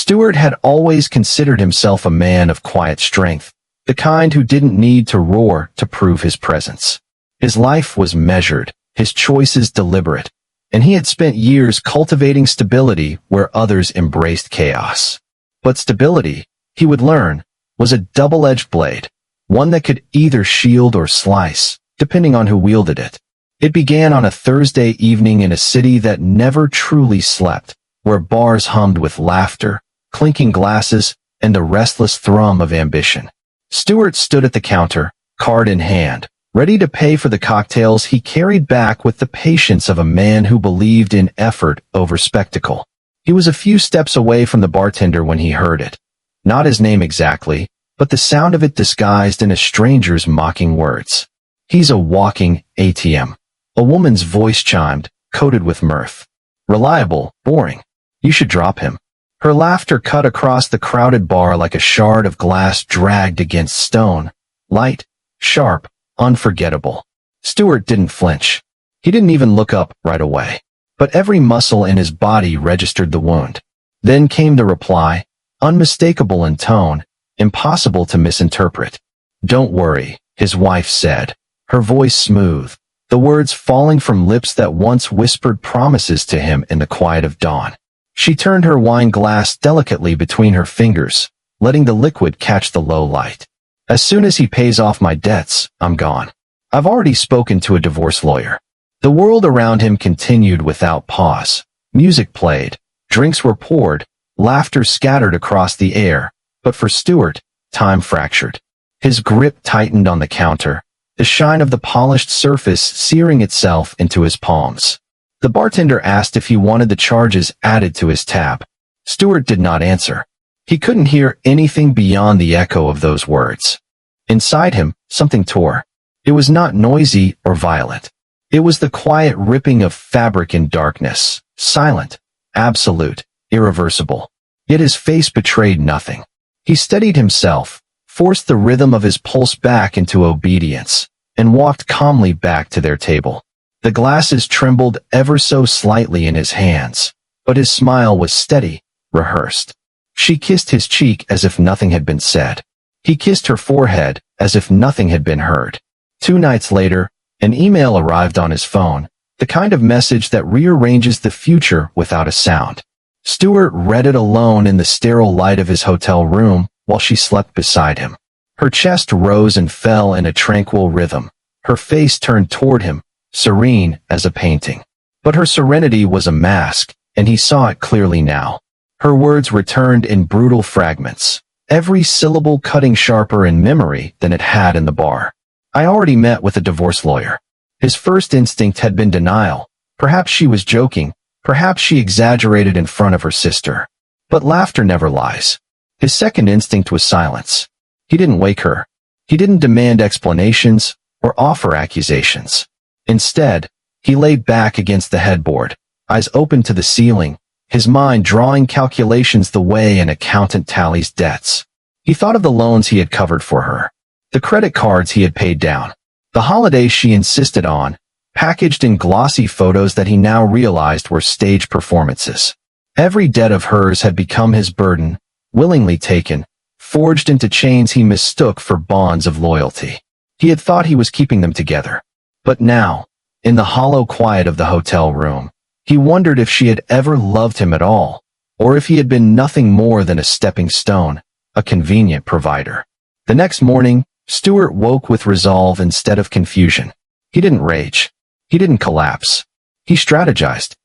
Stuart had always considered himself a man of quiet strength, the kind who didn't need to roar to prove his presence. His life was measured, his choices deliberate, and he had spent years cultivating stability where others embraced chaos. But stability, he would learn, was a double-edged blade, one that could either shield or slice, depending on who wielded it. It began on a Thursday evening in a city that never truly slept, where bars hummed with laughter, clinking glasses, and the restless thrum of ambition. Stuart stood at the counter, card in hand, ready to pay for the cocktails he carried back with the patience of a man who believed in effort over spectacle. He was a few steps away from the bartender when he heard it. Not his name exactly, but the sound of it disguised in a stranger's mocking words. "He's a walking ATM." A woman's voice chimed, coated with mirth. "Reliable, boring. You should drop him." Her laughter cut across the crowded bar like a shard of glass dragged against stone. Light, sharp, unforgettable. Stuart didn't flinch. He didn't even look up right away. But every muscle in his body registered the wound. Then came the reply, unmistakable in tone, impossible to misinterpret. "Don't worry," his wife said, her voice smooth, the words falling from lips that once whispered promises to him in the quiet of dawn. She turned her wine glass delicately between her fingers, letting the liquid catch the low light. "As soon as he pays off my debts, I'm gone. I've already spoken to a divorce lawyer." The world around him continued without pause. Music played, drinks were poured, laughter scattered across the air, but for Stuart, time fractured. His grip tightened on the counter, the shine of the polished surface searing itself into his palms. The bartender asked if he wanted the charges added to his tab. Stuart did not answer. He couldn't hear anything beyond the echo of those words. Inside him, something tore. It was not noisy or violent. It was the quiet ripping of fabric in darkness, silent, absolute, irreversible. Yet his face betrayed nothing. He steadied himself, forced the rhythm of his pulse back into obedience, and walked calmly back to their table. The glasses trembled ever so slightly in his hands, but his smile was steady, rehearsed. She kissed his cheek as if nothing had been said. He kissed her forehead as if nothing had been heard. 2 nights later, an email arrived on his phone, the kind of message that rearranges the future without a sound. Stuart read it alone in the sterile light of his hotel room while she slept beside him. Her chest rose and fell in a tranquil rhythm. Her face turned toward him, serene as a painting. But her serenity was a mask, and he saw it clearly now. Her words returned in brutal fragments, every syllable cutting sharper in memory than it had in the bar. "I already met with a divorce lawyer." His first instinct had been denial. Perhaps she was joking. Perhaps she exaggerated in front of her sister. But laughter never lies. His second instinct was silence. He didn't wake her. He didn't demand explanations or offer accusations. Instead, he lay back against the headboard, eyes open to the ceiling, his mind drawing calculations the way an accountant tallies debts. He thought of the loans he had covered for her, the credit cards he had paid down, the holidays she insisted on, packaged in glossy photos that he now realized were stage performances. Every debt of hers had become his burden, willingly taken, forged into chains he mistook for bonds of loyalty. He had thought he was keeping them together. But now, in the hollow quiet of the hotel room, he wondered if she had ever loved him at all, or if he had been nothing more than a stepping stone, a convenient provider. The next morning, Stuart woke with resolve instead of confusion. He didn't rage. He didn't collapse. He strategized.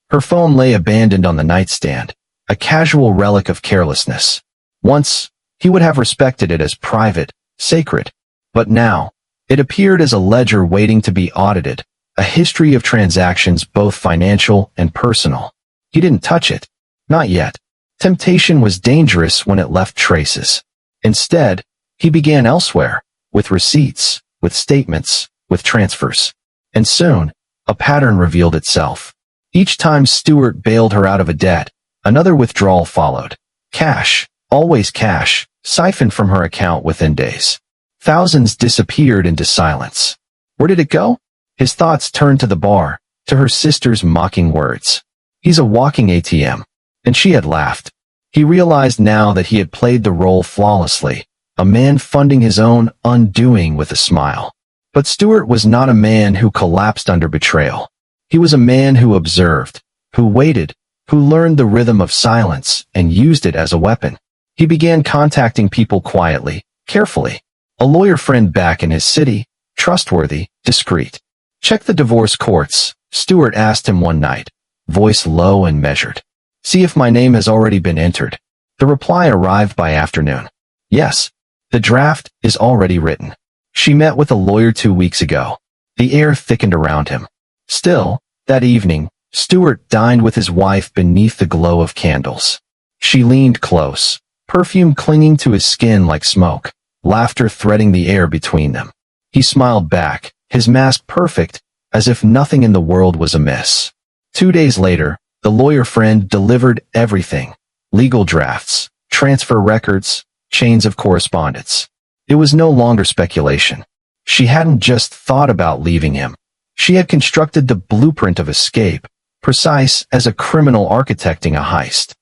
Her phone lay abandoned on the nightstand, a casual relic of carelessness. Once, he would have respected it as private, sacred. But now, it appeared as a ledger waiting to be audited, a history of transactions both financial and personal. He didn't touch it. Not yet. Temptation was dangerous when it left traces. Instead, he began elsewhere, with receipts, with statements, with transfers. And soon, a pattern revealed itself. Each time Stuart bailed her out of a debt, another withdrawal followed. Cash, always cash, siphoned from her account within days. Thousands disappeared into silence. Where did it go? His thoughts turned to the bar, to her sister's mocking words. "He's a walking ATM." And she had laughed. He realized now that he had played the role flawlessly, a man funding his own undoing with a smile. But Stuart was not a man who collapsed under betrayal. He was a man who observed, who waited, who learned the rhythm of silence and used it as a weapon. He began contacting people quietly, carefully. A lawyer friend back in his city, trustworthy, discreet. Check the divorce courts, Stuart asked him one night, voice low and measured. See if my name has already been entered. The reply arrived by afternoon. Yes, the draft is already written. She met with a lawyer 2 weeks ago. The air thickened around him. Still, that evening, Stuart dined with his wife beneath the glow of candles. She leaned close, perfume clinging to his skin like smoke, laughter threading the air between them. He smiled back, his mask perfect, as if nothing in the world was amiss. 2 days later, the lawyer friend delivered everything. Legal drafts, transfer records, chains of correspondence. It was no longer speculation. She hadn't just thought about leaving him. She had constructed the blueprint of escape, precise as a criminal architecting a heist.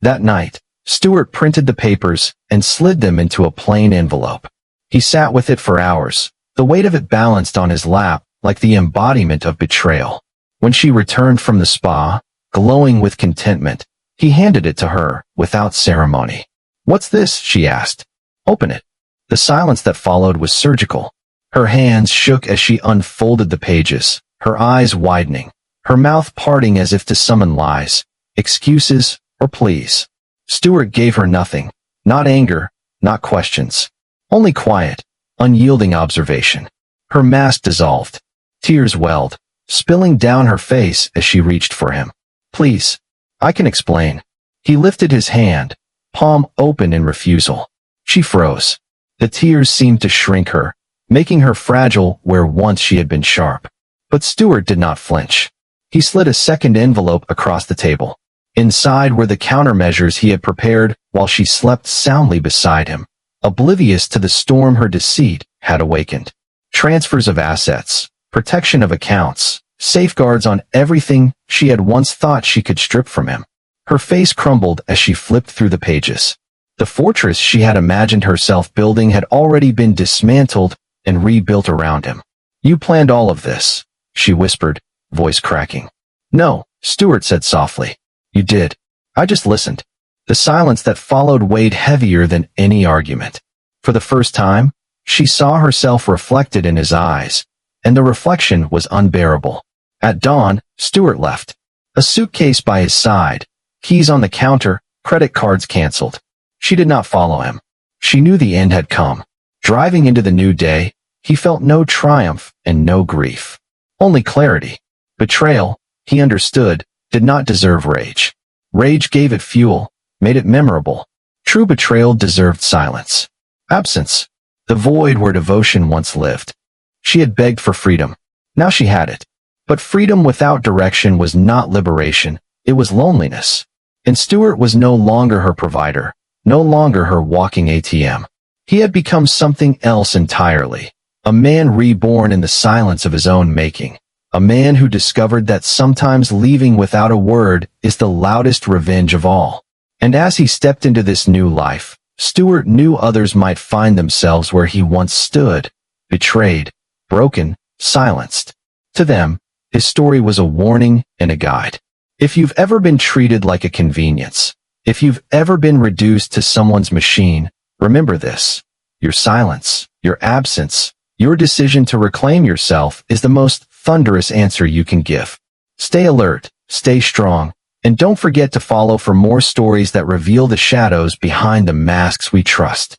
That night, Stuart printed the papers and slid them into a plain envelope. He sat with it for hours, the weight of it balanced on his lap like the embodiment of betrayal. When she returned from the spa, glowing with contentment, he handed it to her without ceremony. "What's this?" she asked. "Open it." The silence that followed was surgical. Her hands shook as she unfolded the pages, her eyes widening, her mouth parting as if to summon lies, excuses, or pleas. Stuart gave her nothing, not anger, not questions, only quiet, unyielding observation. Her mask dissolved. Tears welled, spilling down her face as she reached for him. "Please, I can explain." He lifted his hand, palm open in refusal. She froze. The tears seemed to shrink her, making her fragile where once she had been sharp. But Stuart did not flinch. He slid a second envelope across the table. Inside were the countermeasures he had prepared while she slept soundly beside him, oblivious to the storm her deceit had awakened. Transfers of assets, protection of accounts, safeguards on everything she had once thought she could strip from him. Her face crumbled as she flipped through the pages. The fortress she had imagined herself building had already been dismantled and rebuilt around him. "You planned all of this," she whispered, voice cracking. "No," Stuart said softly. "You did. I just listened." The silence that followed weighed heavier than any argument. For the first time, she saw herself reflected in his eyes, and the reflection was unbearable. At dawn, Stuart left. A suitcase by his side, keys on the counter, credit cards canceled. She did not follow him. She knew the end had come. Driving into the new day, he felt no triumph and no grief. Only clarity. Betrayal, he understood, did not deserve rage. Rage gave it fuel, made it memorable. True betrayal deserved silence. Absence. The void where devotion once lived. She had begged for freedom. Now she had it. But freedom without direction was not liberation, it was loneliness. And Stuart was no longer her provider, no longer her walking ATM. He had become something else entirely. A man reborn in the silence of his own making. A man who discovered that sometimes leaving without a word is the loudest revenge of all. And as he stepped into this new life, Stuart knew others might find themselves where he once stood, betrayed, broken, silenced. To them, his story was a warning and a guide. If you've ever been treated like a convenience, if you've ever been reduced to someone's machine, remember this. Your silence, your absence, your decision to reclaim yourself is the most thunderous answer you can give. Stay alert, stay strong, and don't forget to follow for more stories that reveal the shadows behind the masks we trust.